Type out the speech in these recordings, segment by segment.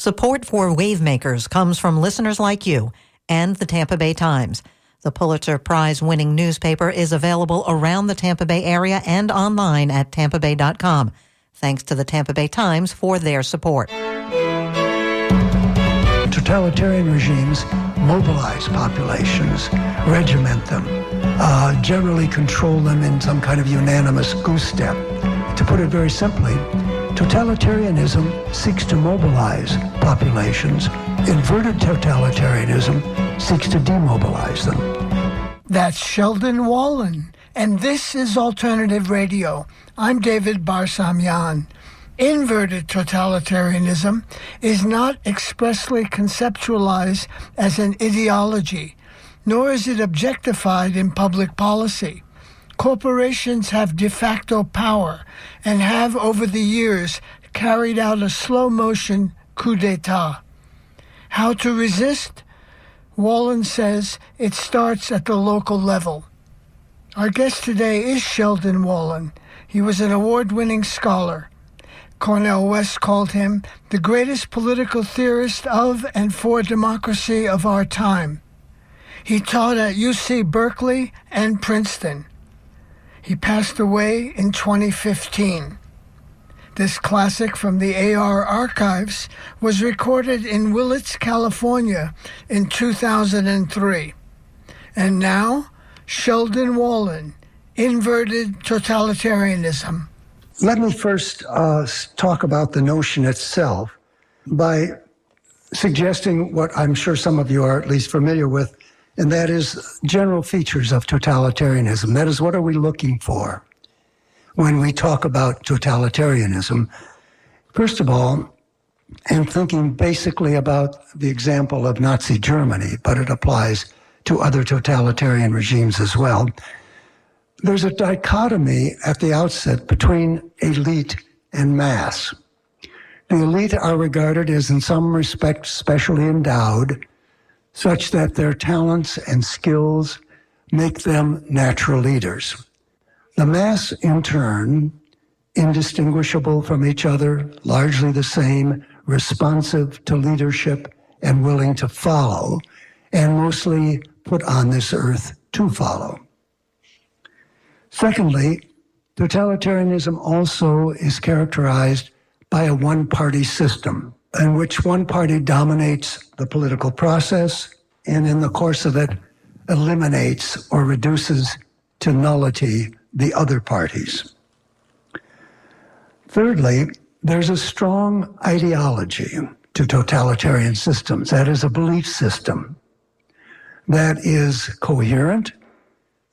Support for Wavemakers comes from listeners like you and the Tampa Bay Times. The Pulitzer Prize-winning newspaper is available around the Tampa Bay area and online at tampabay.com. Thanks to the Tampa Bay Times for their support. Totalitarian regimes mobilize populations, regiment them, generally control them in some kind of unanimous goose step. To put it very simply, totalitarianism seeks to mobilize populations. Inverted totalitarianism seeks to demobilize them. That's Sheldon Wallen, and this is Alternative Radio. I'm David Barsamyan. Inverted totalitarianism is not expressly conceptualized as an ideology, nor is it objectified in public policy. Corporations have de facto power and have, over the years, carried out a slow-motion coup d'etat. How to resist? Wallen says it starts at the local level. Our guest today is Sheldon Wallen. He was an award-winning scholar. Cornel West called him the greatest political theorist of and for democracy of our time. He taught at UC Berkeley and Princeton. He passed away in 2015. This classic from the AR archives was recorded in Willits, California in 2003. And now, Sheldon Wallen, Inverted Totalitarianism. Let me first talk about the notion itself by suggesting what I'm sure some of you are at least familiar with, and that is general features of totalitarianism. That is, what are we looking for when we talk about totalitarianism? First of all, I'm thinking basically about the example of Nazi Germany, but it applies to other totalitarian regimes as well. There's a dichotomy at the outset between elite and mass. The elite are regarded as, in some respects, specially endowed, such that their talents and skills make them natural leaders. The mass, in turn, indistinguishable from each other, largely the same, responsive to leadership and willing to follow, and mostly put on this earth to follow. Secondly, totalitarianism also is characterized by a one-party system in which one party dominates the political process and in the course of it eliminates or reduces to nullity the other parties. Thirdly, there's a strong ideology to totalitarian systems. That is a belief system that is coherent,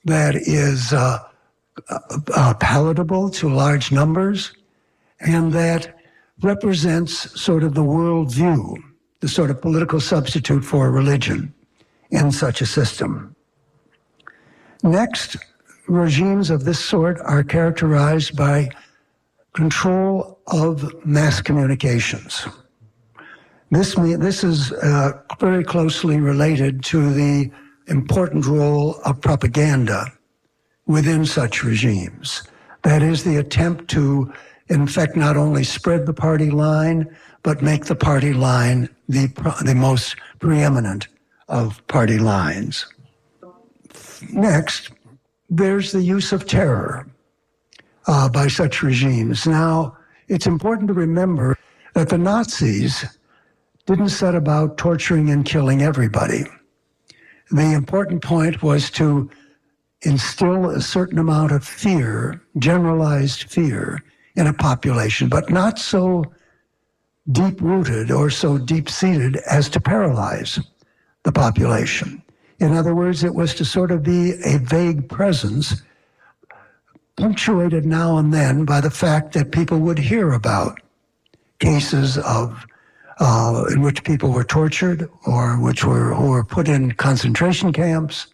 that is palatable to large numbers, and that represents sort of the worldview, the sort of political substitute for religion in such a system. Next, regimes of this sort are characterized by control of mass communications. This is very closely related to the important role of propaganda within such regimes. That is the attempt to, in fact, not only spread the party line, but make the party line the most preeminent of party lines. Next, there's the use of terror by such regimes. Now, it's important to remember that the Nazis didn't set about torturing and killing everybody. The important point was to instill a certain amount of fear, generalized fear, in a population, but not so deep-rooted or so deep-seated as to paralyze the population. In other words, it was to sort of be a vague presence, punctuated now and then by the fact that people would hear about cases of in which people were tortured or who were put in concentration camps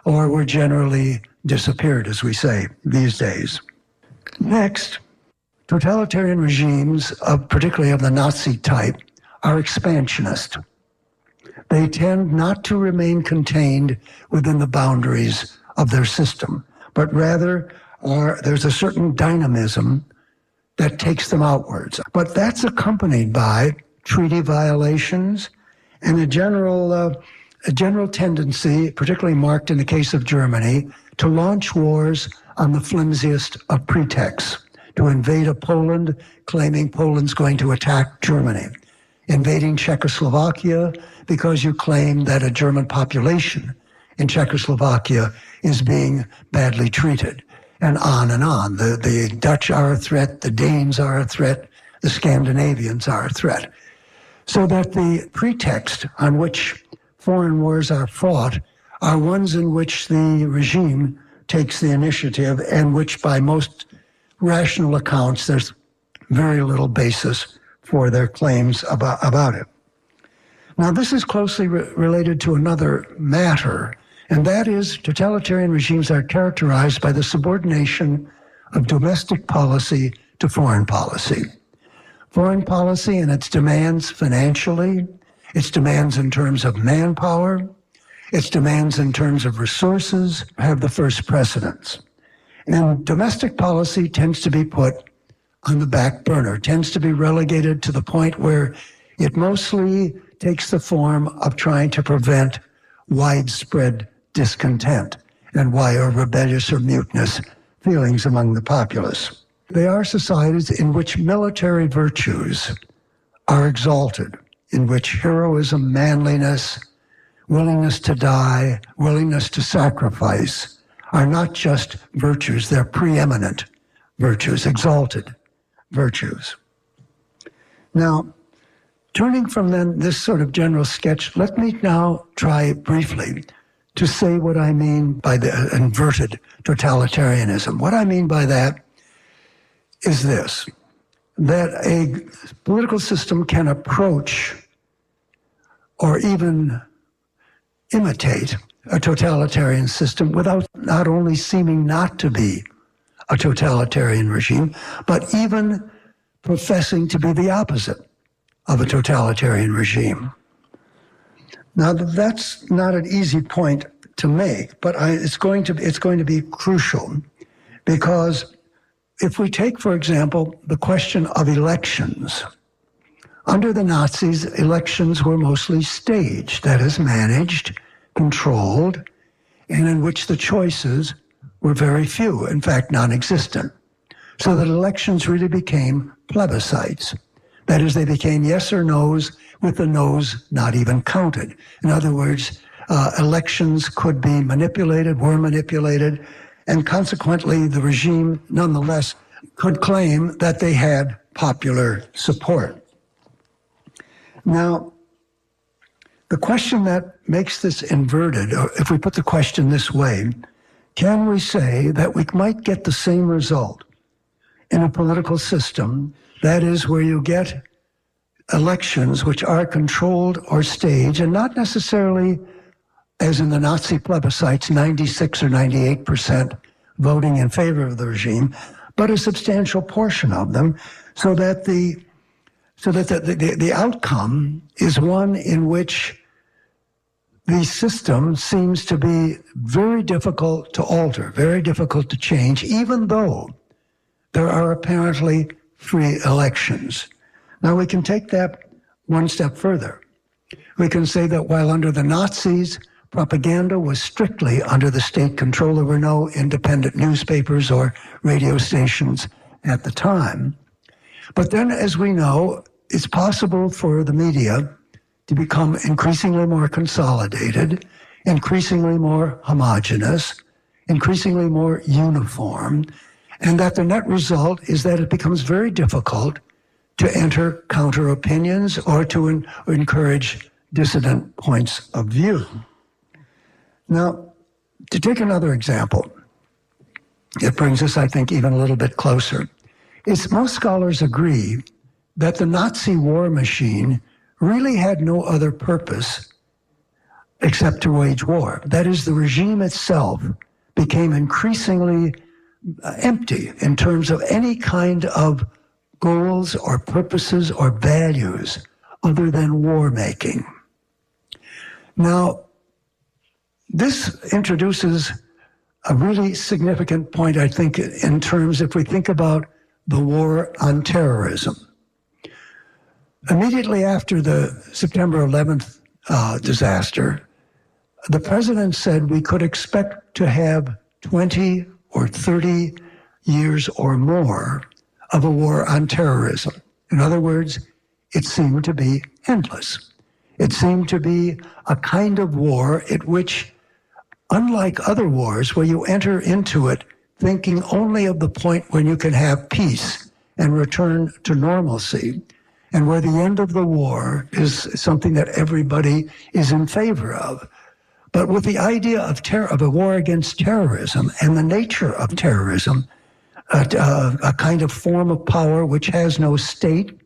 or were generally disappeared, as we say these days. Next, totalitarian regimes, particularly of the Nazi type, are expansionist. They tend not to remain contained within the boundaries of their system, but rather there's a certain dynamism that takes them outwards. But that's accompanied by treaty violations, and a general tendency, particularly marked in the case of Germany, to launch wars on the flimsiest of pretexts, to invade a Poland, claiming Poland's going to attack Germany, invading Czechoslovakia because you claim that a German population in Czechoslovakia is being badly treated, and on and on. The Dutch are a threat, the Danes are a threat, the Scandinavians are a threat. So that the pretext on which foreign wars are fought are ones in which the regime takes the initiative and which, by most rational accounts, there's very little basis for their claims about it. Now, this is closely related to another matter, and that is totalitarian regimes are characterized by the subordination of domestic policy to foreign policy. Foreign policy and its demands financially, its demands in terms of manpower, its demands in terms of resources have the first precedence. And domestic policy tends to be put on the back burner, tends to be relegated to the point where it mostly takes the form of trying to prevent widespread discontent and or rebellious or mutinous feelings among the populace. They are societies in which military virtues are exalted, in which heroism, manliness, willingness to die, willingness to sacrifice are not just virtues, they're preeminent virtues, exalted virtues. Now, turning from then this sort of general sketch, let me now try briefly to say what I mean by the inverted totalitarianism. What I mean by that is this, that a political system can approach or even imitate a totalitarian system without not only seeming not to be a totalitarian regime, but even professing to be the opposite of a totalitarian regime. Now, that's not an easy point to make, but it's going to be crucial, because if we take, for example, the question of elections, under the Nazis, elections were mostly staged, that is, managed, controlled, and in which the choices were very few, in fact, non-existent. So that elections really became plebiscites. That is, they became yes or no's, with the no's not even counted. In other words, elections could be manipulated, were manipulated, and consequently the regime nonetheless could claim that they had popular support. Now, the question that makes this inverted, or if we put the question this way, can we say that we might get the same result in a political system, that is, where you get elections which are controlled or staged, and not necessarily, as in the Nazi plebiscites, 96 or 98% voting in favor of the regime, but a substantial portion of them, so that the outcome is one in which the system seems to be very difficult to alter, very difficult to change, even though there are apparently free elections. Now, we can take that one step further. We can say that while under the Nazis, propaganda was strictly under the state control, there were no independent newspapers or radio stations at the time. But then, as we know, it's possible for the media to become increasingly more consolidated, increasingly more homogeneous, increasingly more uniform, and that the net result is that it becomes very difficult to enter counter opinions or to encourage dissident points of view. Now, to take another example, it brings us, I think, even a little bit closer. Most scholars agree that the Nazi war machine really had no other purpose except to wage war. That is, the regime itself became increasingly empty in terms of any kind of goals or purposes or values other than war making. Now, this introduces a really significant point, I think, in terms, if we think about the war on terrorism. Immediately after the September 11th disaster, the president said we could expect to have 20 or 30 years or more of a war on terrorism. In other words, it seemed to be endless. It seemed to be a kind of war at which, unlike other wars where you enter into it thinking only of the point when you can have peace and return to normalcy, and where the end of the war is something that everybody is in favor of. But with the idea of a war against terrorism and the nature of terrorism, a kind of form of power which has no state,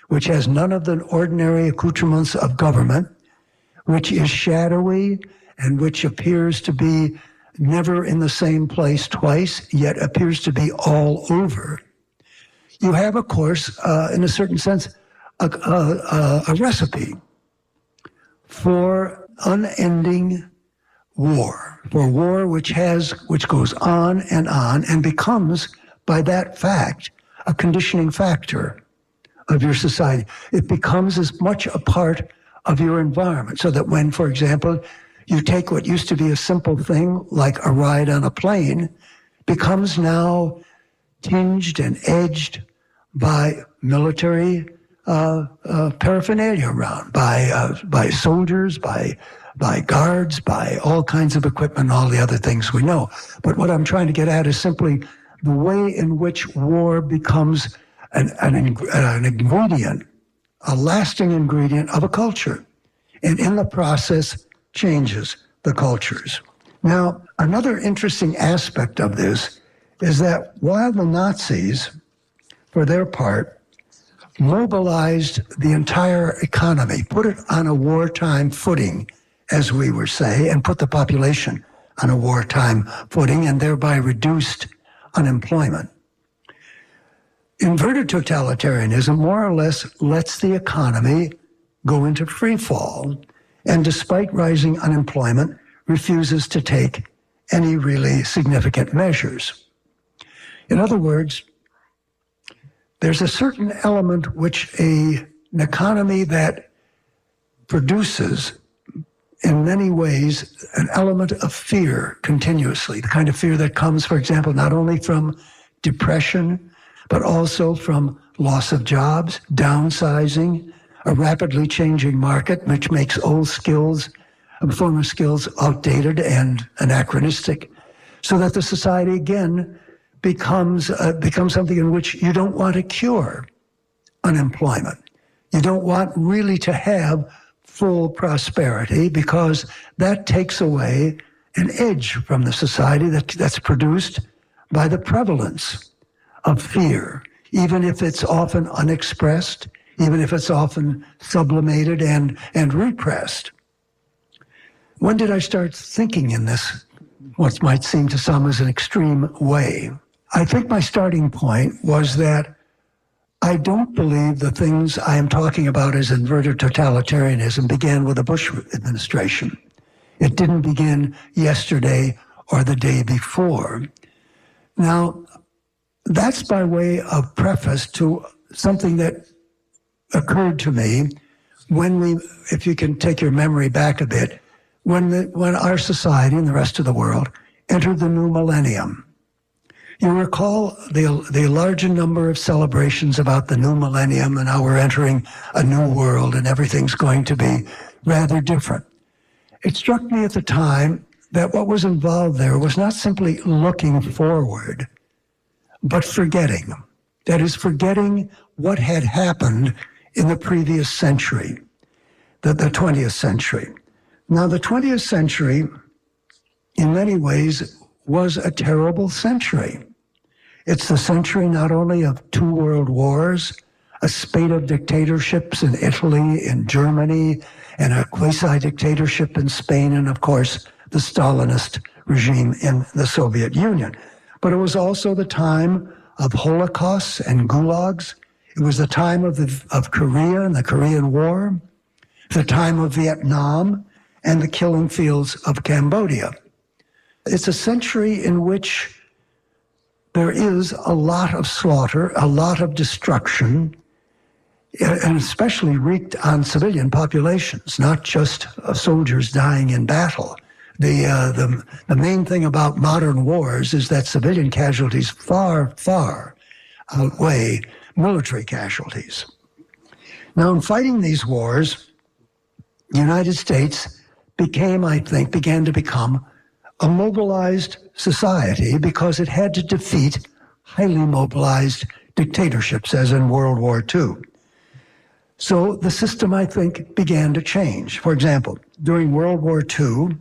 which has none of the ordinary accoutrements of government, which is shadowy and which appears to be never in the same place twice, yet appears to be all over. You have, of course, in a certain sense, a recipe for unending war, for war which goes on and becomes, by that fact, a conditioning factor of your society. It becomes as much a part of your environment, so that when, for example, you take what used to be a simple thing like a ride on a plane, becomes now tinged and edged by military paraphernalia around, by soldiers, by guards, by all kinds of equipment, and all the other things we know. But what I'm trying to get at is simply the way in which war becomes an ingredient, a lasting ingredient of a culture, and in the process changes the cultures. Now, another interesting aspect of this is that while the Nazis, for their part, mobilized the entire economy, put it on a wartime footing, as we were saying, and put the population on a wartime footing, and thereby reduced unemployment. Inverted totalitarianism more or less lets the economy go into free fall, and despite rising unemployment, refuses to take any really significant measures. In other words, there's a certain element which an economy that produces, in many ways, an element of fear continuously, the kind of fear that comes, for example, not only from depression, but also from loss of jobs, downsizing, a rapidly changing market, which makes old skills, former skills outdated and anachronistic, so that the society again becomes something in which you don't want to cure unemployment. You don't want really to have full prosperity, because that takes away an edge from the society that's produced by the prevalence of fear, even if it's often unexpressed, even if it's often sublimated and repressed. When did I start thinking in this, what might seem to some as an extreme way? I think my starting point was that I don't believe the things I am talking about as inverted totalitarianism began with the Bush administration. It didn't begin yesterday or the day before. Now, that's by way of preface to something that occurred to me when if you can take your memory back a bit, when our society and the rest of the world entered the new millennium. You recall the larger number of celebrations about the new millennium and how we're entering a new world and everything's going to be rather different. It struck me at the time that what was involved there was not simply looking forward, but forgetting. That is, forgetting what had happened in the previous century, the 20th century. Now, the 20th century, in many ways, was a terrible century. It's the century not only of 2 world wars, a spate of dictatorships in Italy, in Germany, and a quasi-dictatorship in Spain, and of course, the Stalinist regime in the Soviet Union. But it was also the time of holocausts and gulags. It was the time of Korea and the Korean War, the time of Vietnam, and the killing fields of Cambodia. It's a century in which there is a lot of slaughter, a lot of destruction, and especially wreaked on civilian populations, not just soldiers dying in battle. The main thing about modern wars is that civilian casualties far, far outweigh military casualties. Now, in fighting these wars, the United States began to become a mobilized society because it had to defeat highly mobilized dictatorships, as in World War II. So the system, I think, began to change. For example, during World War II,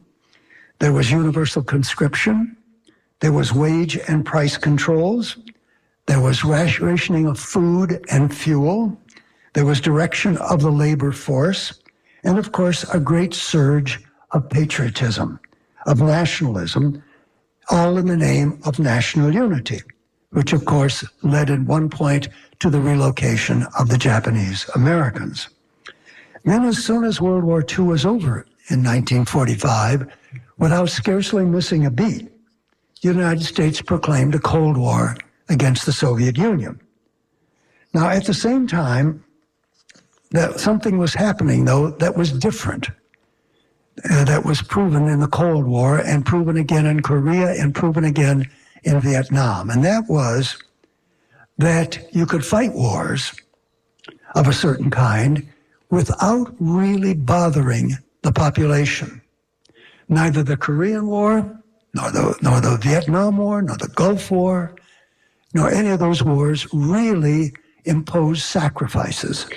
there was universal conscription, there was wage and price controls, there was rationing of food and fuel, there was direction of the labor force, and of course, a great surge of patriotism, of nationalism, all in the name of national unity, which of course led at one point to the relocation of the Japanese Americans. Then as soon as World War II was over in 1945, without scarcely missing a beat, the United States proclaimed a Cold War against the Soviet Union. Now, at the same time, that something was happening, though, that was different, that was proven in the Cold War and proven again in Korea and proven again in Vietnam. And that was that you could fight wars of a certain kind without really bothering the population. Neither the Korean War, nor the Vietnam War, nor the Gulf War, nor any of those wars really imposed sacrifices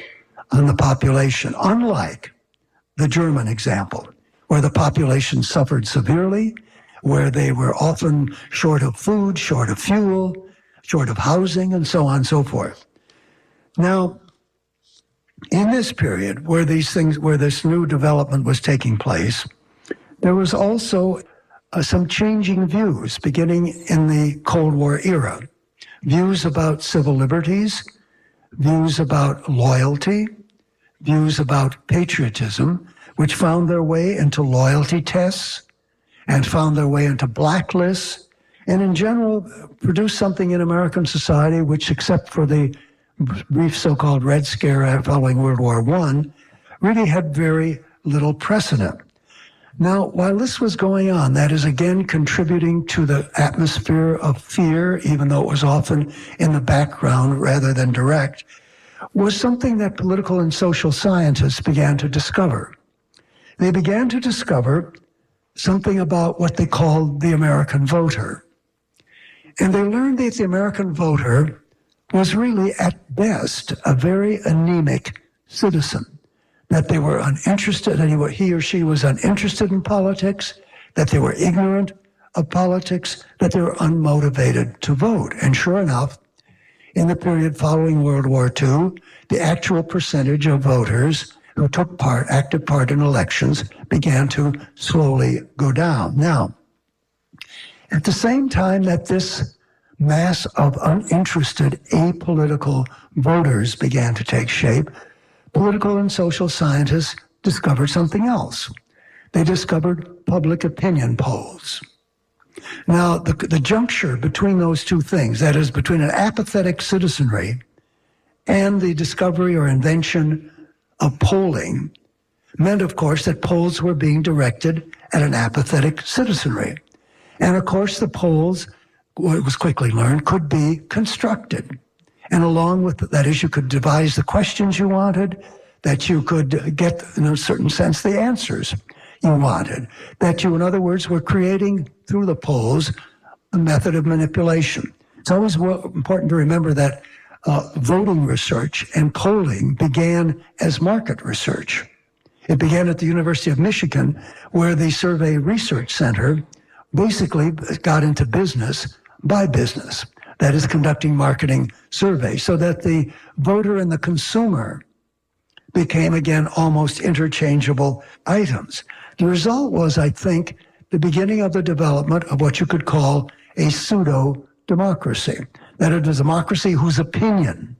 on the population, unlike the German example, where the population suffered severely, where they were often short of food, short of fuel, short of housing, and so on and so forth. Now, in this period where this new development was taking place, there was also some changing views beginning in the Cold War era. Views about civil liberties, views about loyalty, views about patriotism, which found their way into loyalty tests and found their way into blacklists, and in general produced something in American society which, except for the brief so-called Red Scare following World War I, really had very little precedent. Now, while this was going on, that is again contributing to the atmosphere of fear, even though it was often in the background rather than direct, was something that political and social scientists began to discover. They began to discover something about what they called the American voter. And they learned that the American voter was really, at best, a very anemic citizen, that they were uninterested, he or she was uninterested in politics, that they were ignorant of politics, that they were unmotivated to vote. And sure enough, in the period following World War II, the actual percentage of voters who took active part in elections began to slowly go down. Now, at the same time that this mass of uninterested, apolitical voters began to take shape, political and social scientists discovered something else. They discovered public opinion polls. Now, the juncture between those two things, that is, between an apathetic citizenry and the discovery or invention of polling, meant, of course, that polls were being directed at an apathetic citizenry. And, of course, the polls, it was quickly learned, could be constructed. And along with that is you could devise the questions you wanted, that you could get, in a certain sense, the answers you wanted, that you, in other words, were creating through the polls a method of manipulation. It's always important to remember that voting research and polling began as market research. It began at the University of Michigan, where the Survey Research Center basically got into business by business, that is, conducting marketing surveys, so that the voter and the consumer became, again, almost interchangeable items. The result was, I think, the beginning of the development of what you could call a pseudo-democracy. That is, a democracy whose opinion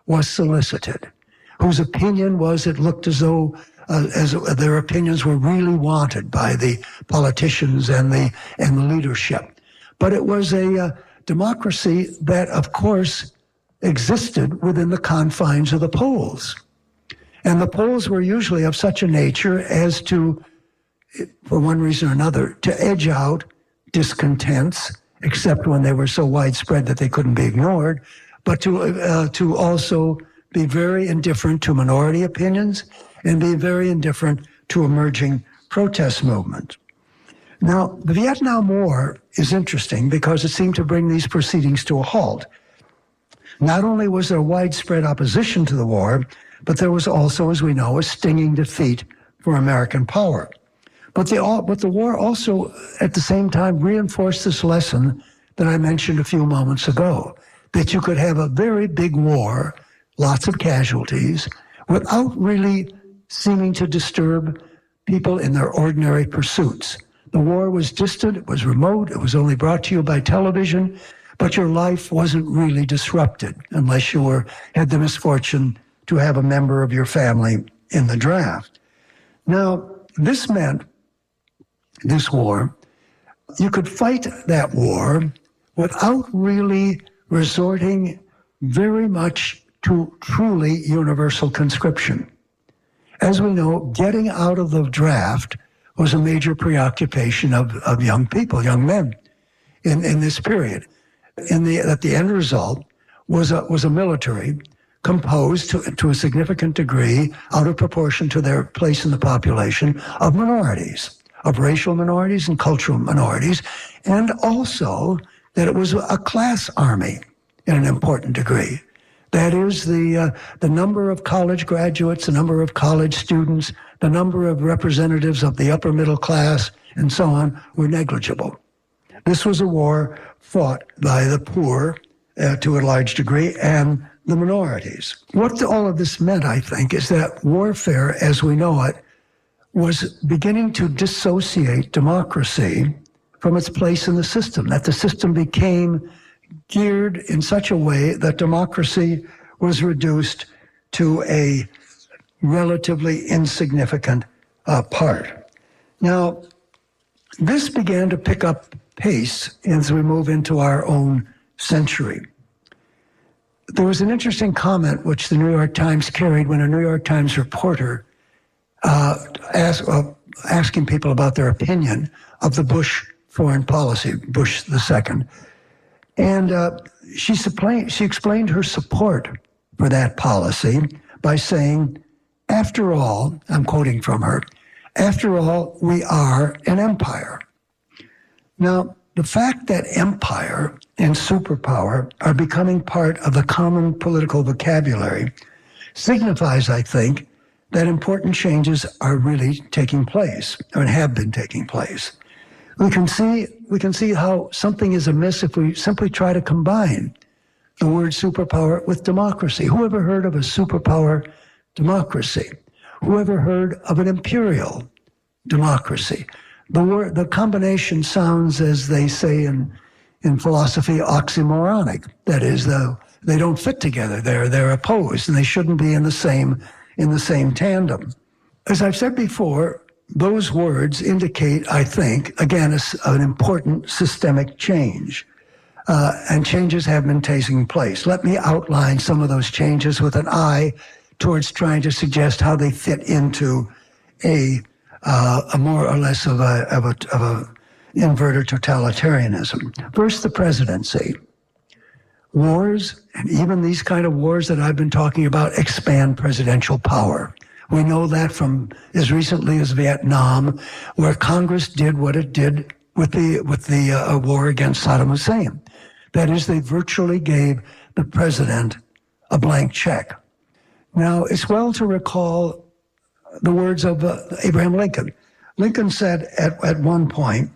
was solicited, whose opinion was, it looked as though as their opinions were really wanted by the politicians and the leadership. But it was a democracy that, of course, existed within the confines of the polls. And the polls were usually of such a nature as to, for one reason or another, to edge out discontents, except when they were so widespread that they couldn't be ignored, but to also be very indifferent to minority opinions and be very indifferent to emerging protest movement. Now, the Vietnam War is interesting because it seemed to bring these proceedings to a halt. Not only was there widespread opposition to the war, but there was also, as we know, a stinging defeat for American power. But the war also, at the same time, reinforced this lesson that I mentioned a few moments ago, that you could have a very big war, lots of casualties, without really seeming to disturb people in their ordinary pursuits. The war was distant, it was remote, it was only brought to you by television, but your life wasn't really disrupted unless you had the misfortune to have a member of your family in the draft. Now, this meant, this war, you could fight that war without really resorting very much to truly universal conscription. As we know, getting out of the draft was a major preoccupation of young people, young men in this period. That the end result was a military composed to a significant degree, out of proportion to their place in the population, of minorities, of racial minorities and cultural minorities, and also that it was a class army in an important degree. That is, the number of college graduates, the number of college students, the number of representatives of the upper middle class, and so on, were negligible. This was a war fought by the poor to a large degree and the minorities. What all of this meant, I think, is that warfare, as we know it, was beginning to dissociate democracy from its place in the system, that the system became geared in such a way that democracy was reduced to a relatively insignificant part. Now, this began to pick up pace as we move into our own century. There was an interesting comment which the New York Times carried when a New York Times reporter asking people about their opinion of the Bush foreign policy, Bush II. And she explained her support for that policy by saying, after all, I'm quoting from her, after all, we are an empire. Now, the fact that empire and superpower are becoming part of the common political vocabulary signifies, I think, that important changes are really taking place, or have been taking place. We can see how something is amiss if we simply try to combine the word superpower with democracy. Who ever heard of a superpower democracy? Who ever heard of an imperial democracy? The combination sounds, as they say in philosophy, oxymoronic. That is, they don't fit together. They're opposed, and they shouldn't be in the same tandem. As I've said before, those words indicate, I think, again, an important systemic change. And changes have been taking place. Let me outline some of those changes with an eye towards trying to suggest how they fit into a more or less of a inverted totalitarianism. First, the presidency. Wars, and even these kind of wars that I've been talking about, expand presidential power. We know that from as recently as Vietnam, where Congress did what it did with the war against Saddam Hussein. That is, they virtually gave the president a blank check. Now, it's well to recall the words of Abraham Lincoln. Lincoln said at one point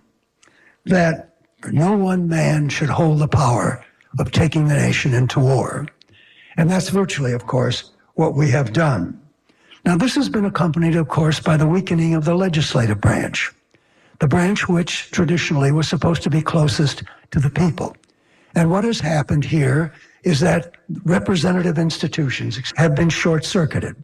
that no one man should hold the power of taking the nation into war. And that's virtually, of course, what we have done. Now, this has been accompanied, of course, by the weakening of the legislative branch, the branch which traditionally was supposed to be closest to the people. And what has happened here is that representative institutions have been short-circuited.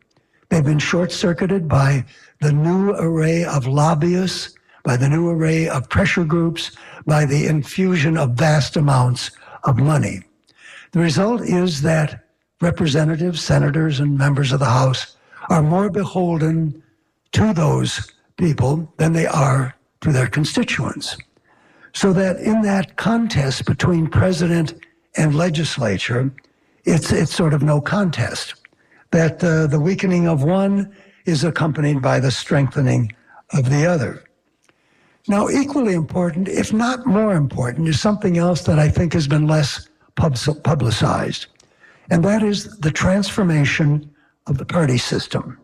They've been short-circuited by the new array of lobbyists, by the new array of pressure groups, by the infusion of vast amounts of money. The result is that representatives, senators, and members of the House are more beholden to those people than they are to their constituents. So that in that contest between president and legislature, it's sort of no contest. That the weakening of one is accompanied by the strengthening of the other. Now, equally important, if not more important, is something else that I think has been less publicized, and that is the transformation of the party system.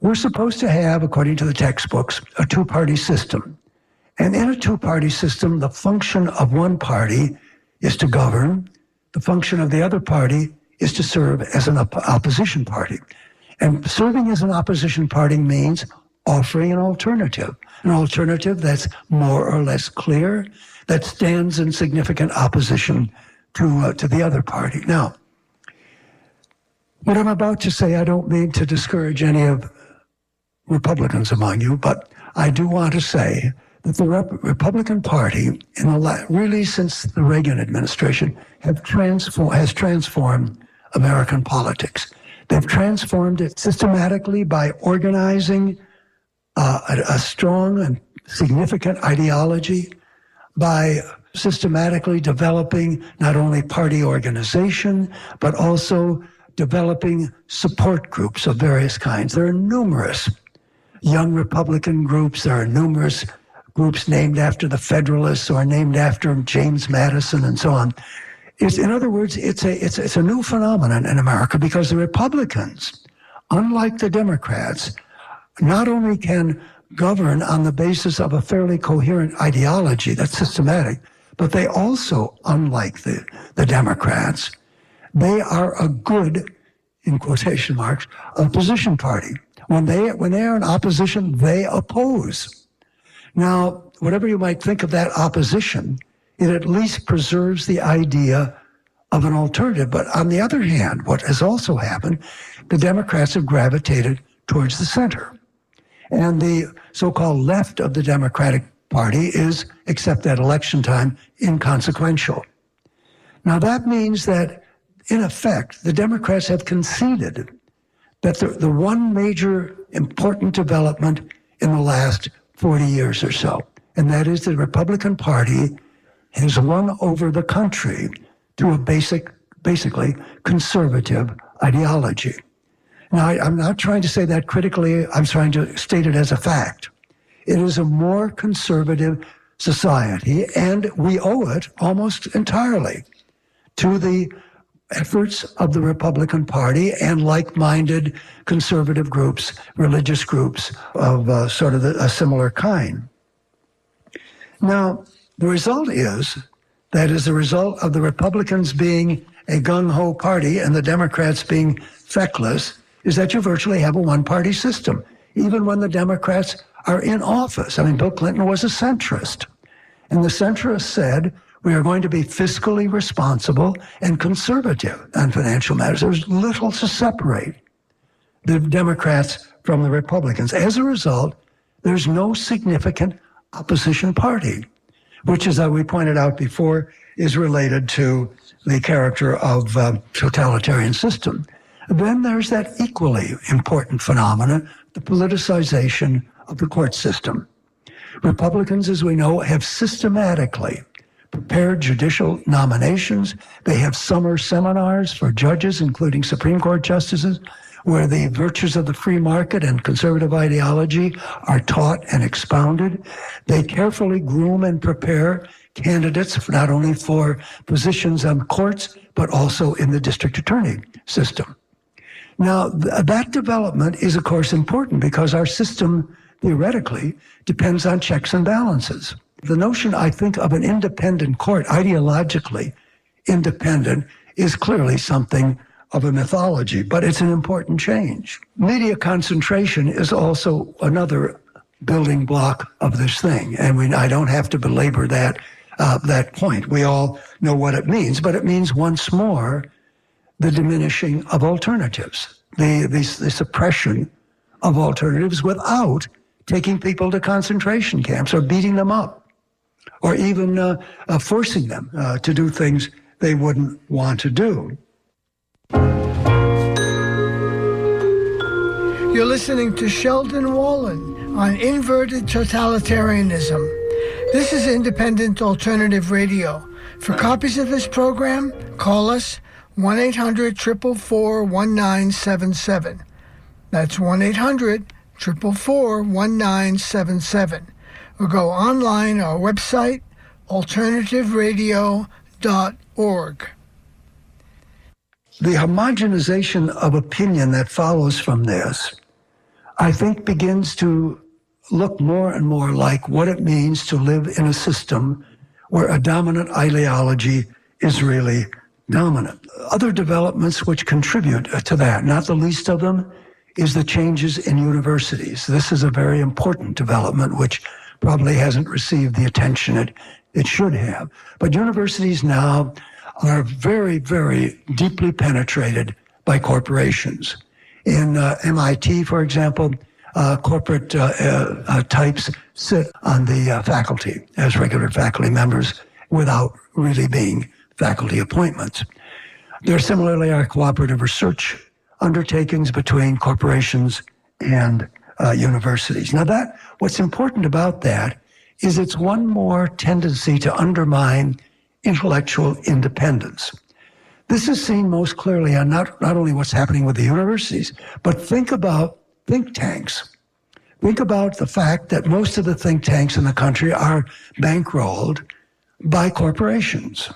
We're supposed to have, according to the textbooks, a two-party system. And in a two-party system, the function of one party is to govern. The function of the other party is to serve as an opposition party. And serving as an opposition party means offering an alternative that's more or less clear, that stands in significant opposition to the other party. Now, what I'm about to say, I don't mean to discourage any of Republicans among you, but I do want to say that the Republican Party, really since the Reagan administration, has transformed American politics. They've transformed it systematically by organizing a strong and significant ideology, by systematically developing not only party organization, but also developing support groups of various kinds. There are numerous young Republican groups. There are numerous groups named after the Federalists or named after James Madison and so on. In other words, it's a new phenomenon in America because the Republicans, unlike the Democrats, not only can govern on the basis of a fairly coherent ideology that's systematic, but they also, unlike the Democrats, they are a good, in quotation marks, opposition party. When they are in opposition, they oppose. Now, whatever you might think of that opposition, it at least preserves the idea of an alternative. But on the other hand, what has also happened, the Democrats have gravitated towards the center. And the so-called left of the Democratic Party is, except at election time, inconsequential. Now that means that, in effect, the Democrats have conceded that the one major important development in the last 40 years or so, and that is the Republican Party has won over the country to a basically conservative ideology. Now, I'm not trying to say that critically, I'm trying to state it as a fact. It is a more conservative society, and we owe it almost entirely to the efforts of the Republican Party and like-minded conservative groups, religious groups of sort of a similar kind. Now, the result is that as a result of the Republicans being a gung-ho party and the Democrats being feckless, is that you virtually have a one-party system, even when the Democrats are in office. I mean, Bill Clinton was a centrist, and the centrists said, we are going to be fiscally responsible and conservative on financial matters. There's little to separate the Democrats from the Republicans. As a result, there's no significant opposition party, which, as we pointed out before, is related to the character of totalitarian system. Then there's that equally important phenomenon, the politicization of the court system. Republicans, as we know, have systematically prepared judicial nominations. They have summer seminars for judges, including Supreme Court justices, where the virtues of the free market and conservative ideology are taught and expounded. They carefully groom and prepare candidates not only for positions on courts, but also in the district attorney system. Now, that development is, of course, important because our system, theoretically, depends on checks and balances. The notion, I think, of an independent court, ideologically independent, is clearly something of a mythology, but it's an important change. Media concentration is also another building block of this thing, and I don't have to belabor that point. We all know what it means, but it means once more the diminishing of alternatives, the suppression of alternatives without taking people to concentration camps or beating them up or even forcing them to do things they wouldn't want to do. You're listening to Sheldon Wallen on Inverted Totalitarianism. This is Independent Alternative Radio. For copies of this program, call us 1-800-444-1977. That's 1-800-444-1977. Or go online, our website, alternativeradio.org. The homogenization of opinion that follows from this, I think, begins to look more and more like what it means to live in a system where a dominant ideology is really dominant. Other developments which contribute to that, not the least of them, is the changes in universities. This is a very important development which probably hasn't received the attention it should have. But universities now are very, very deeply penetrated by corporations. In MIT, for example, corporate types sit on the faculty as regular faculty members without really being faculty appointments. There similarly are cooperative research undertakings between corporations and universities. Now what's important about that is it's one more tendency to undermine intellectual independence. This is seen most clearly on not only what's happening with the universities, but think about think tanks. Think about the fact that most of the think tanks in the country are bankrolled by corporations.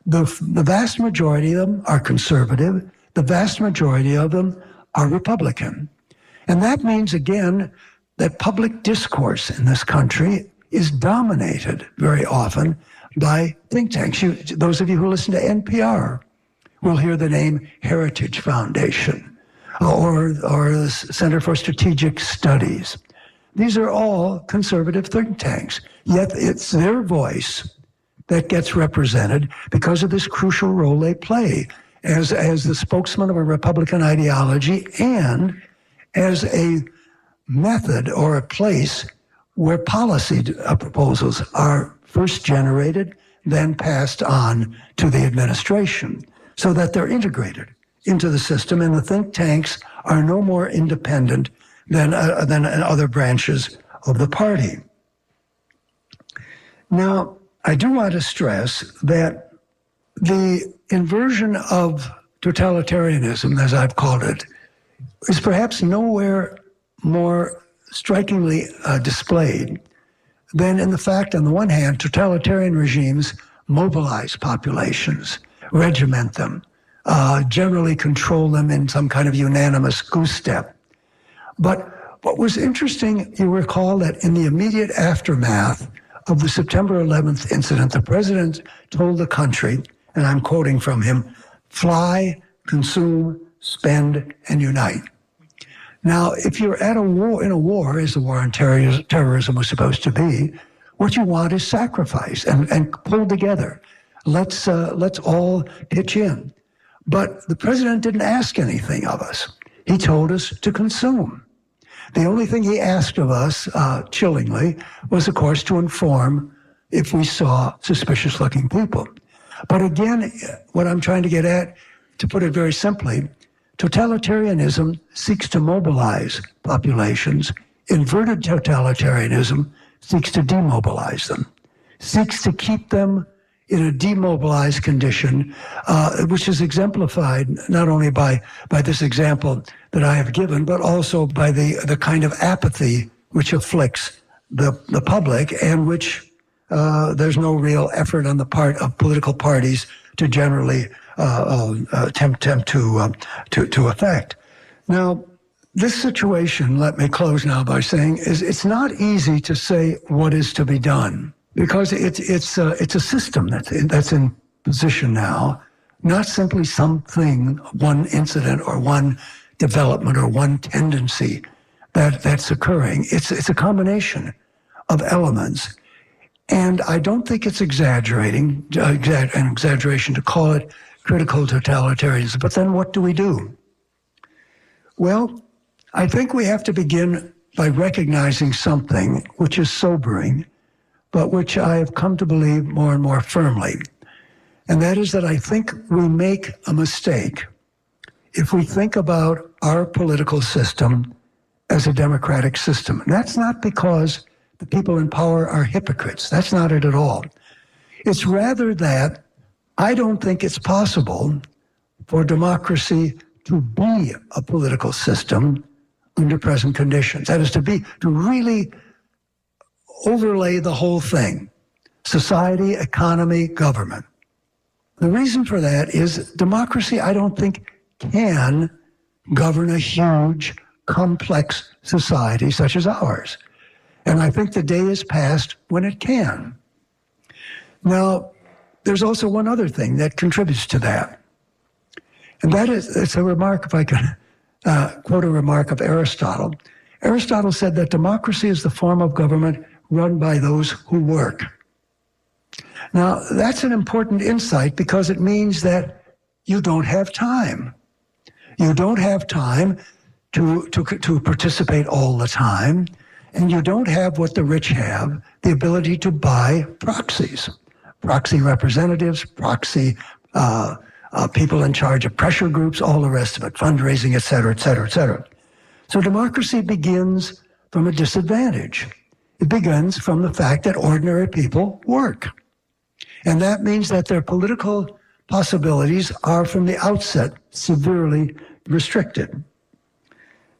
The vast majority of them are conservative. The vast majority of them are Republican. And that means, again, that public discourse in this country is dominated very often by think tanks. Those of you who listen to NPR will hear the name Heritage Foundation or the Center for Strategic Studies. These are all conservative think tanks, yet it's their voice that gets represented because of this crucial role they play as the spokesman of a Republican ideology and as a method or a place where policy proposals are first generated, then passed on to the administration, so that they're integrated into the system, and the think tanks are no more independent than other branches of the party. Now, I do want to stress that the inversion of totalitarianism, as I've called it, is perhaps nowhere more strikingly displayed than in the fact, on the one hand, totalitarian regimes mobilize populations, regiment them, generally control them in some kind of unanimous goose step. But what was interesting, you recall that in the immediate aftermath of the September 11th incident, the president told the country, and I'm quoting from him, "Fly, consume, spend, and unite." Now, if you're at a war, as the war on terrorism was supposed to be, what you want is sacrifice and pull together. Let's all pitch in. But the president didn't ask anything of us. He told us to consume. The only thing he asked of us, chillingly, was, of course, to inform if we saw suspicious-looking people. But again, what I'm trying to get at, to put it very simply, totalitarianism seeks to mobilize populations. Inverted totalitarianism seeks to demobilize them, seeks to keep them in a demobilized condition, which is exemplified not only by this example that I have given, but also by the kind of apathy which afflicts the public, and which there's no real effort on the part of political parties to generally attempt to affect. Now, this situation, let me close now by saying, it's not easy to say what is to be done, because it's a system that's in position now, not simply something, one incident or one development or one tendency that's occurring. It's a combination of elements. And I don't think it's an exaggeration to call it critical totalitarianism. But then what do we do? Well, I think we have to begin by recognizing something which is sobering, but which I have come to believe more and more firmly. And that is that I think we make a mistake if we think about our political system as a democratic system. And that's not because the people in power are hypocrites. That's not it at all. It's rather that I don't think it's possible for democracy to be a political system under present conditions. That is to really overlay the whole thing, society, economy, government. The reason for that is democracy, I don't think, can govern a huge, complex society such as ours. And I think the day is past when it can. Now, there's also one other thing that contributes to that. And that is, it's a remark, if I can quote a remark of Aristotle. Aristotle said that democracy is the form of government run by those who work. Now, that's an important insight because it means that you don't have time. You don't have time to participate all the time, and you don't have what the rich have, the ability to buy proxies, proxy representatives, proxy people in charge of pressure groups, all the rest of it, fundraising, et cetera, et cetera, et cetera. So democracy begins from a disadvantage. It begins from the fact that ordinary people work. And that means that their political possibilities are from the outset severely restricted.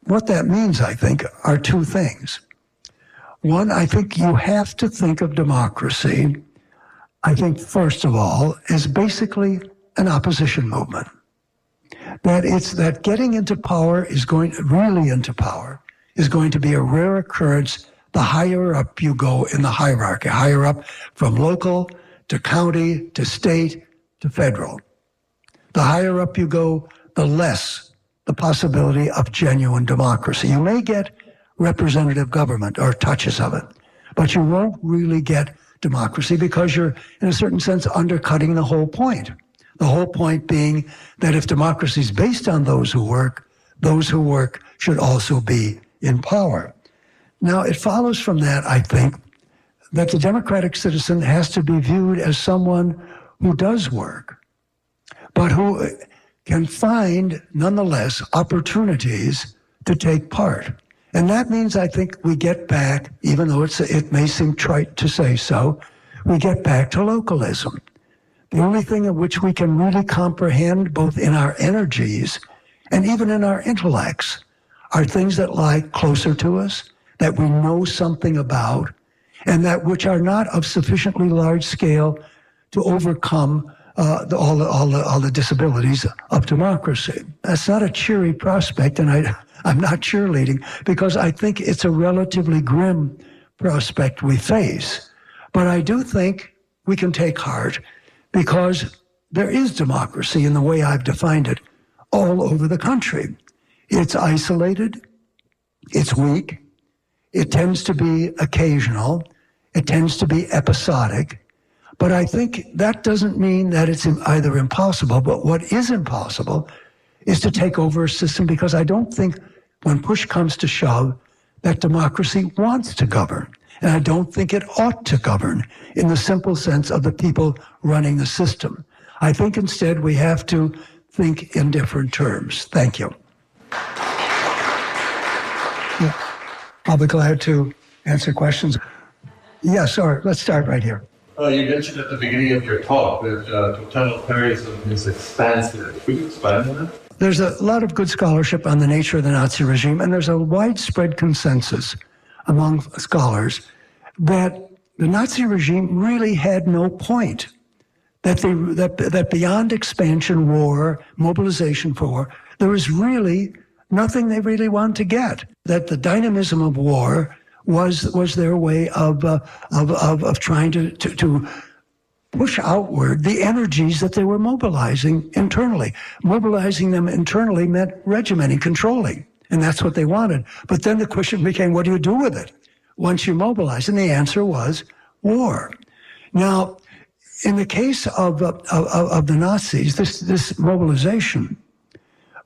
What that means, I think, are two things. One, I think you have to think of democracy, I think, first of all, as basically an opposition movement. That it's that getting into power is going to be a rare occurrence the higher up you go in the hierarchy, higher up from local to county to state to federal. The higher up you go, the less the possibility of genuine democracy. You may get representative government or touches of it, but you won't really get democracy because you're, in a certain sense, undercutting the whole point. The whole point being that if democracy is based on those who work should also be in power. Now, it follows from that, I think, that the democratic citizen has to be viewed as someone who does work, but who can find, nonetheless, opportunities to take part. And that means, I think, we get back, even though it may seem trite to say so, we get back to localism. The only thing in which we can really comprehend, both in our energies and even in our intellects, are things that lie closer to us, that we know something about, and that which are not of sufficiently large scale to overcome all the disabilities of democracy. That's not a cheery prospect, and I'm not cheerleading, because I think it's a relatively grim prospect we face. But I do think we can take heart, because there is democracy in the way I've defined it all over the country. It's isolated, it's weak, it tends to be occasional, it tends to be episodic, but I think that doesn't mean that it's either impossible, but what is impossible is to take over a system, because I don't think when push comes to shove that democracy wants to govern. And I don't think it ought to govern in the simple sense of the people running the system. I think instead we have to think in different terms. Thank you. Yeah. I'll be glad to answer questions. Yes, all right, let's start right here. You mentioned at the beginning of your talk that totalitarianism is expansive. Could you expand on that? There's a lot of good scholarship on the nature of the Nazi regime, and there's a widespread consensus among scholars that the Nazi regime really had no point, that beyond expansion, war, mobilization for war, there was really nothing they really wanted to get, that the dynamism of war was their way of trying to push outward the energies that they were mobilizing internally. Mobilizing them internally meant regimenting, controlling, and that's what they wanted. But then the question became, what do you do with it once you mobilize? And the answer was war. Now, in the case of the Nazis, this mobilization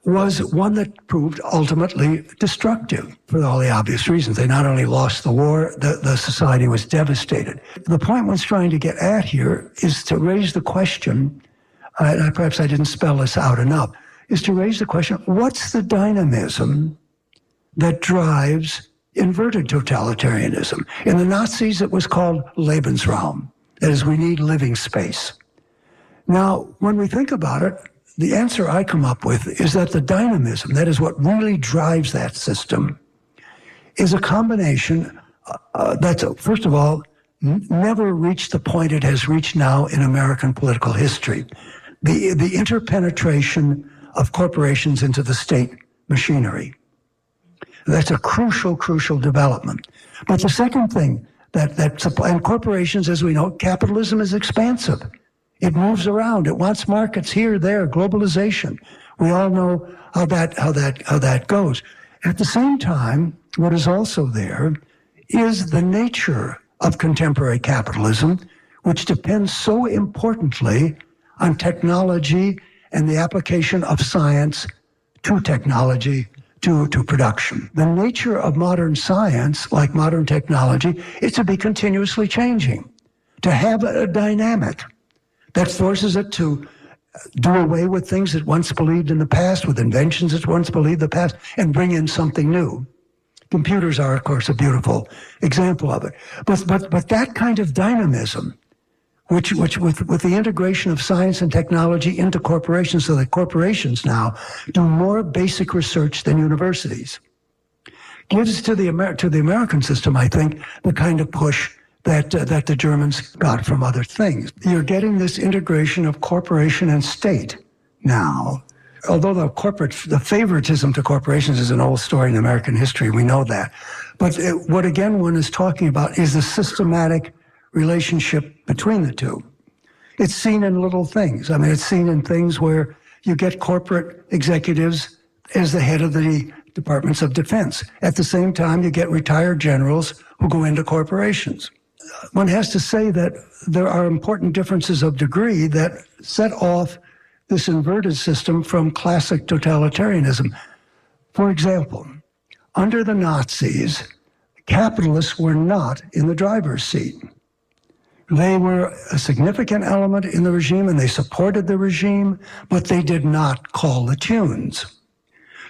was one that proved ultimately destructive for all the obvious reasons. They not only lost the war, the society was devastated. The point one's trying to get at here is to raise the question, perhaps I didn't spell this out enough, is to raise the question, what's the dynamism that drives inverted totalitarianism? In the Nazis, it was called Lebensraum. That is, we need living space. Now, when we think about it, the answer I come up with is that the dynamism, that is what really drives that system, is a combination that's, first of all, never reached the point it has reached now in American political history. The interpenetration of corporations into the state machinery. That's a crucial development. But the second thing and corporations, as we know, capitalism is expansive. It moves around. It wants markets here, there, globalization. We all know how that goes. At the same time, what is also there is the nature of contemporary capitalism, which depends so importantly on technology and the application of science to technology, to production. The nature of modern science, like modern technology, is to be continuously changing, to have a dynamic that forces it to do away with things it once believed in the past, with inventions it once believed in the past, and bring in something new. Computers are, of course, a beautiful example of it. But that kind of dynamism, which with the integration of science and technology into corporations, so that corporations now do more basic research than universities, gives to the American system, I think, the kind of push that the Germans got from other things. You're getting this integration of corporation and state now. Although the favoritism to corporations is an old story in American history, we know that. But what again one is talking about is the systematic relationship between the two. It's seen in little things. I mean, it's seen in things where you get corporate executives as the head of the departments of defense. At the same time, you get retired generals who go into corporations. One has to say that there are important differences of degree that set off this inverted system from classic totalitarianism. For example, under the Nazis, capitalists were not in the driver's seat. They were a significant element in the regime and they supported the regime, but they did not call the tunes.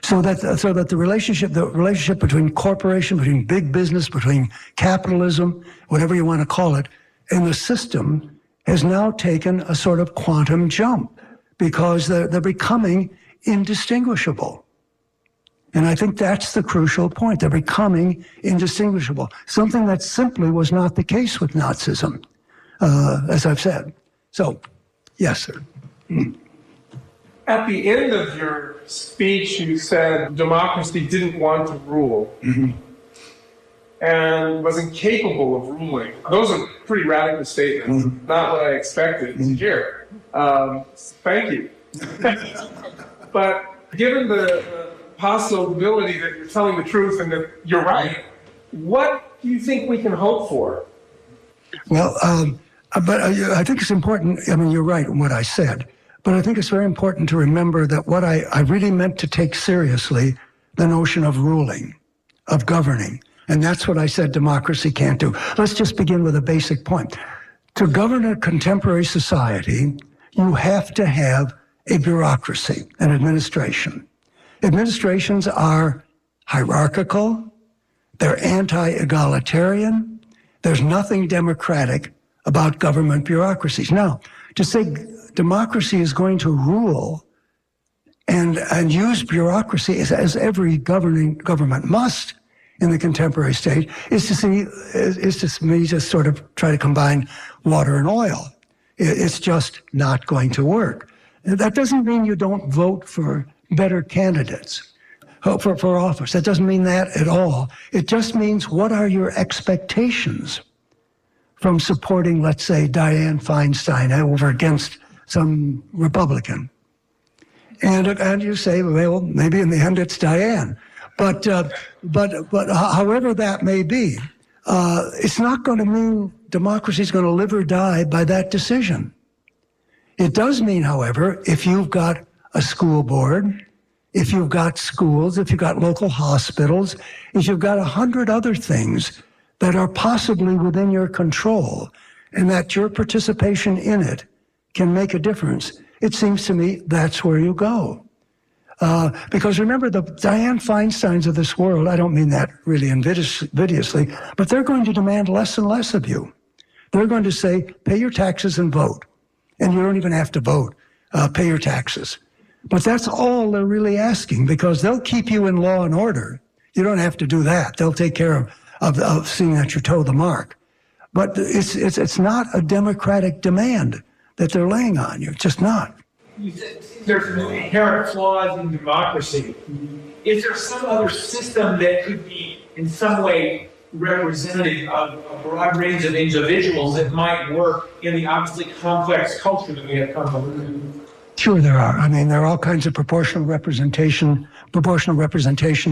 So that the relationship between corporation, between big business, between capitalism, whatever you want to call it, and the system has now taken a sort of quantum jump because they're becoming indistinguishable. And I think that's the crucial point. They're becoming indistinguishable, something that simply was not the case with Nazism, as I've said. So, yes, sir. At the end of your speech, you said democracy didn't want to rule and was incapable of ruling. Those are pretty radical statements, not what I expected to hear. Thank you. But given the possibility that you're telling the truth and that you're right, what do you think we can hope for? Well, but I think it's important. I mean, you're right in what I said. But I think it's very important to remember that what I really meant to take seriously, the notion of ruling, of governing. And that's what I said democracy can't do. Let's just begin with a basic point. To govern a contemporary society, you have to have a bureaucracy, an administration. Administrations are hierarchical, they're anti-egalitarian, there's nothing democratic about government bureaucracies. Now, to say democracy is going to rule and use bureaucracy as every government must in the contemporary state is to me just sort of try to combine water and oil. It's just not going to work. That doesn't mean you don't vote for better candidates for office. That doesn't mean that at all. It just means what are your expectations from supporting, let's say, Dianne Feinstein over against some Republican. And you say, well, maybe in the end it's Dianne. But however that may be, it's not going to mean democracy is going to live or die by that decision. It does mean, however, if you've got a school board, if you've got schools, if you've got local hospitals, if you've got 100 other things that are possibly within your control and that your participation in it can make a difference, it seems to me that's where you go. Because remember, the Dianne Feinsteins of this world, I don't mean that really invidiously, but they're going to demand less and less of you. They're going to say, pay your taxes and vote. And you don't even have to vote. Pay your taxes. But that's all they're really asking, because they'll keep you in law and order. You don't have to do that. They'll take care of seeing that you toe the mark. But it's not a democratic demand that they're laying on you. It's just not. There's inherent flaws in democracy. Is there some other system that could be in some way representative of a broad range of individuals that might work in the obviously complex culture that we have come to live in? Sure, there are. I mean, there are all kinds of proportional representation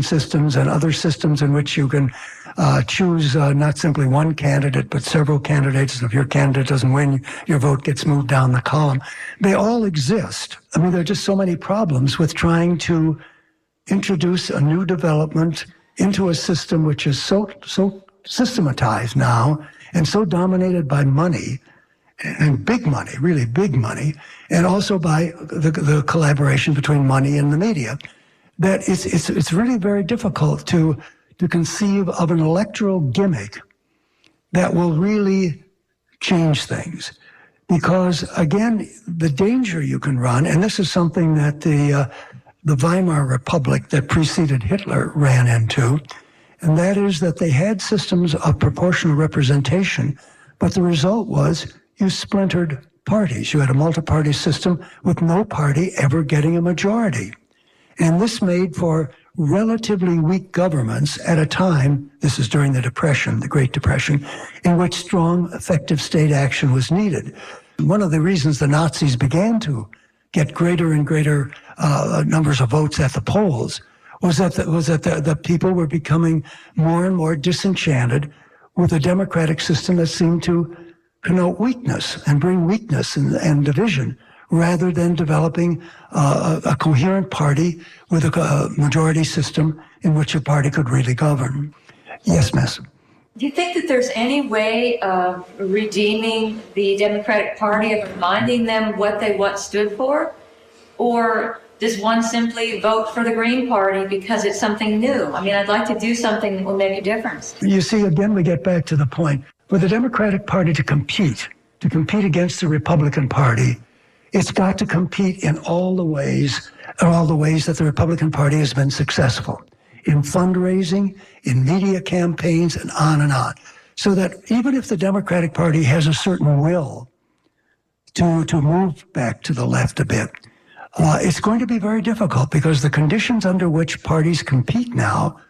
systems and other systems in which you can choose not simply one candidate, but several candidates. If your candidate doesn't win, your vote gets moved down the column. They all exist. I mean, there are just so many problems with trying to introduce a new development into a system which is so systematized now and so dominated by money, and big money, really big money, and also by the collaboration between money and the media, that it's really very difficult to conceive of an electoral gimmick that will really change things. Because, again, the danger you can run, and this is something that the Weimar Republic that preceded Hitler ran into, and that is that they had systems of proportional representation, but the result was you splintered parties. You had a multi-party system with no party ever getting a majority. And this made for relatively weak governments at a time, this is during the Depression, the Great Depression, in which strong, effective state action was needed. One of the reasons the Nazis began to get greater and greater numbers of votes at the polls was that the people were becoming more and more disenchanted with a democratic system that seemed to connote weakness and bring weakness and division, rather than developing a coherent party with a majority system in which a party could really govern. Yes, Miss. Do you think that there's any way of redeeming the Democratic Party, of reminding them what they once stood for? Or does one simply vote for the Green Party because it's something new? I mean, I'd like to do something that will make a difference. You see, again, we get back to the point. For the Democratic Party to compete against the Republican Party, it's got to compete in all the ways that the Republican Party has been successful, in fundraising, in media campaigns, and on. So that even if the Democratic Party has a certain will to move back to the left a bit, it's going to be very difficult, because the conditions under which parties compete now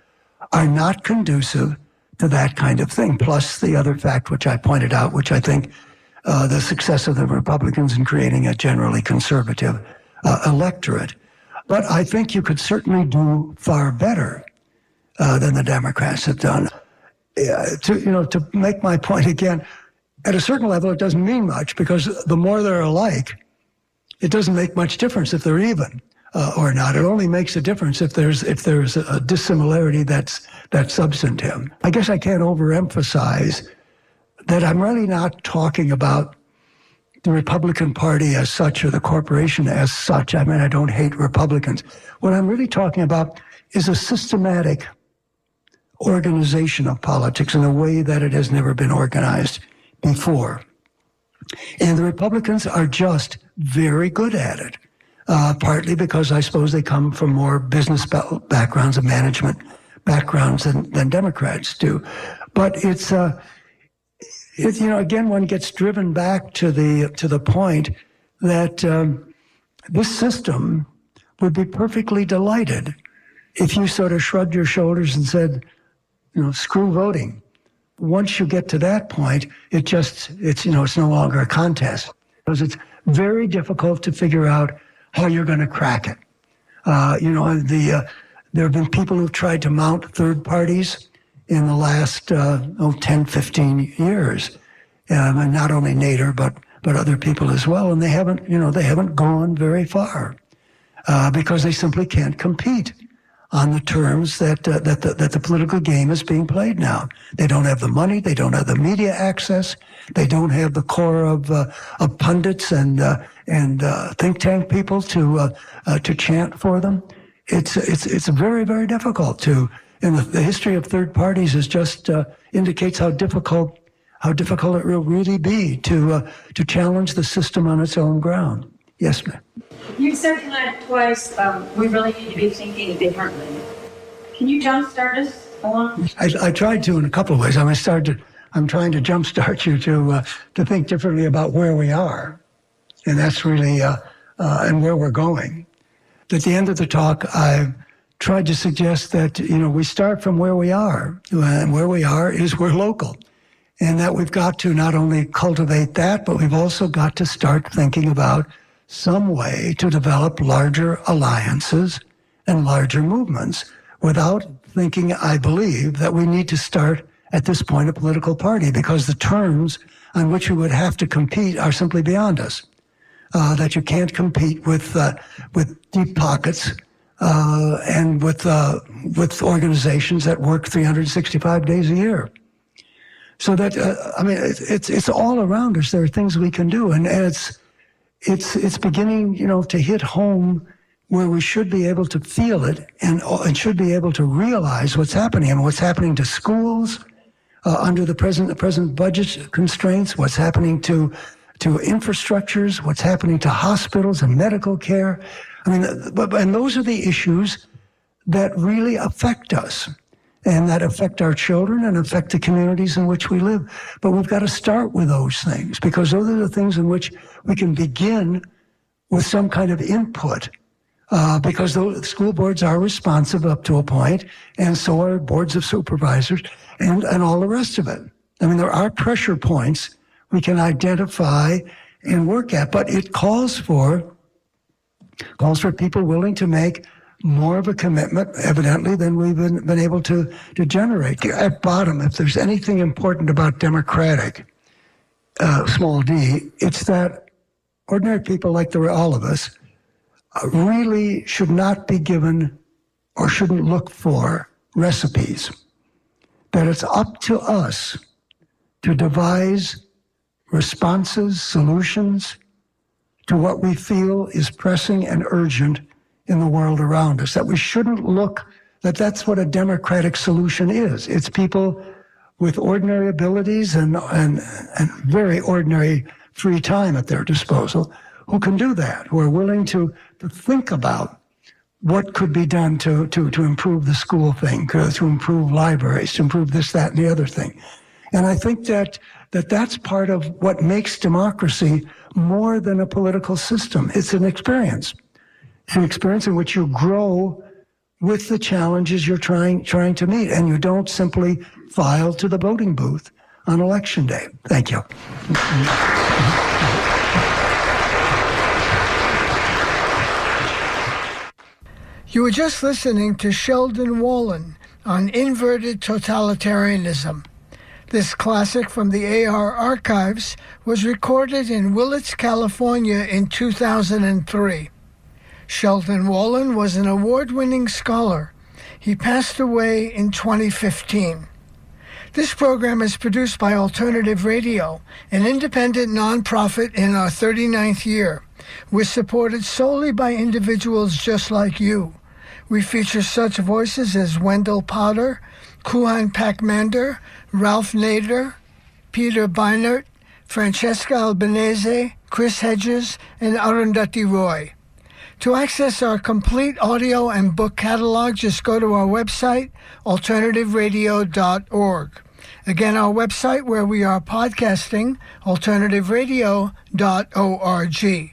are not conducive to that kind of thing. Plus the other fact which I pointed out, which I think the success of the Republicans in creating a generally conservative electorate. But I think you could certainly do far better than the Democrats have done. To make my point again, at a certain level, it doesn't mean much, because the more they're alike, it doesn't make much difference if they're even or not. It only makes a difference if there's a dissimilarity that's substantive. I guess I can't overemphasize that I'm really not talking about the Republican Party as such or the corporation as such. I mean, I don't hate Republicans. What I'm really talking about is a systematic organization of politics in a way that it has never been organized before. And the Republicans are just very good at it, partly because I suppose they come from more business backgrounds and management backgrounds than Democrats do. But it's again, one gets driven back to the point that this system would be perfectly delighted if you sort of shrugged your shoulders and said, screw voting. Once you get to that point, it's no longer a contest, because it's very difficult to figure out how you're going to crack it. There have been people who've tried to mount third parties in the last 10, 15 years, and not only Nader but other people as well, and they haven't gone very far because they simply can't compete on the terms that the political game is being played now. They don't have the money. They don't have the media access. They don't have the core of pundits and think tank people to chant for them. It's very, very difficult to. And the history of third parties is just indicates how difficult it will really be to challenge the system on its own ground. Yes, ma'am. You said tonight twice, we really need to be thinking differently. Can you jumpstart us along? I tried to in a couple of ways. I'm trying to jumpstart you to think differently about where we are, and that's really and where we're going. At the end of the talk, I tried to suggest that we start from where we are, and where we are is we're local, and that we've got to not only cultivate that, but we've also got to start thinking about some way to develop larger alliances and larger movements without thinking, I believe, that we need to start at this point a political party, because the terms on which we would have to compete are simply beyond us. That you can't compete with deep pockets and with organizations that work 365 days a year. So that it's all around us. There are things we can do, and it's beginning, to hit home where we should be able to feel it and should be able to realize what's happening, and what's happening to schools under the present budget constraints, what's happening to infrastructures, what's happening to hospitals and medical care. And those are the issues that really affect us, and that affect our children and affect the communities in which we live. But we've got to start with those things, because those are the things in which we can begin with some kind of input, because those school boards are responsive up to a point, and so are boards of supervisors and all the rest of it. There are pressure points we can identify and work at, but it calls for people willing to make more of a commitment, evidently, than we've been able to generate. At bottom, if there's anything important about democratic, small d, it's that ordinary people like all of us really should not be given or shouldn't look for recipes. That it's up to us to devise responses, solutions to what we feel is pressing and urgent in the world around us. That we shouldn't look, that's what a democratic solution is. It's people with ordinary abilities and very ordinary free time at their disposal who can do that, who are willing to think about what could be done to improve the school thing, to improve libraries, to improve this, that, and the other thing. And I think that's part of what makes democracy more than a political system. It's an experience. It's an experience in which you grow with the challenges you're trying to meet, and you don't simply file to the voting booth on Election Day. Thank you. You were just listening to Sheldon Wallen on inverted totalitarianism. This classic from the AR archives was recorded in Willits, California in 2003. Sheldon Wallen was an award-winning scholar. He passed away in 2015. This program is produced by Alternative Radio, an independent nonprofit in our 39th year. We're supported solely by individuals just like you. We feature such voices as Wendell Potter, Kuhan Pakmander, Ralph Nader, Peter Beinert, Francesca Albanese, Chris Hedges, and Arundhati Roy. To access our complete audio and book catalog, just go to our website, alternativeradio.org. Again, our website where we are podcasting, alternativeradio.org.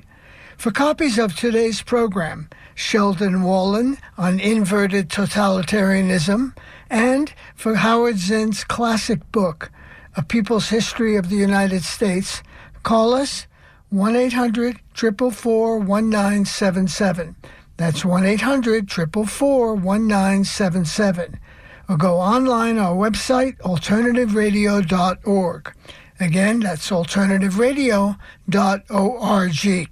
For copies of today's program, Sheldon Wallen on inverted totalitarianism, and for Howard Zinn's classic book, A People's History of the United States, call us 1-800-444-1977. That's 1-800-444-1977. Or go online, our website, alternativeradio.org. Again, that's alternativeradio.org.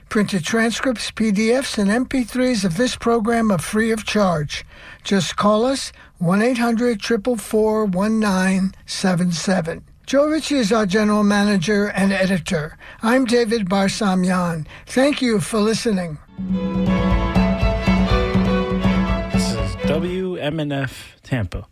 Printed transcripts, PDFs, and MP3s of this program are free of charge. Just call us 1-800-444-1977. Joe Ritchie is our general manager and editor. I'm David Barsamyan. Thank you for listening. This is WMNF Tampa.